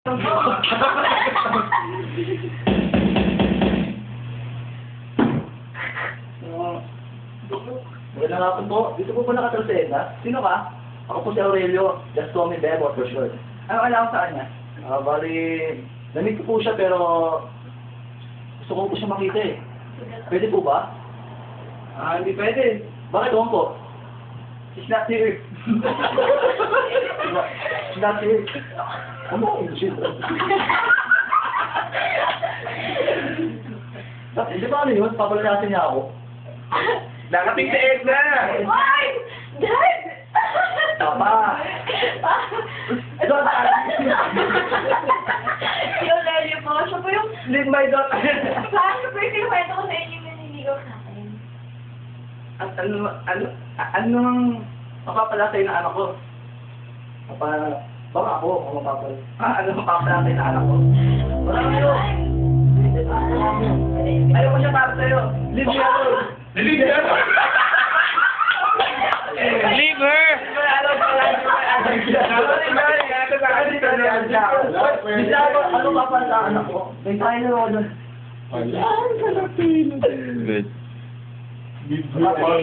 Magandang hapon po. Dito po nakatrasena. Sino ka? Ako po si Aurelio. Just call me Bebo for sure. Ano alam ko sa kanya? Bali, namit ko po siya pero gusto ko po siya makita eh. Pwede po ba? Hindi pwede. Bakit naman po? She's not here. She's not here. Ano? Shit. Hindi ba ano yun? Papalanasin niya ako. Nakating si Edna! Ay! Dad! Tama! Yung Lelio po, siya po yung... Leave my daughter! Paano po yung kinukwento ko sa inyo yung naniligaw sa akin? At anong mapapala sa'yo na anak ko? Baka ako mapapala. Ano mapapala sa'yo na anak ko? Wala kayo! Ayaw ko siya para sa'yo! Leave me alone! Leave her! Leave her! Ano mapapala sa anak ko? May tayo na ako doon. Good. Okay.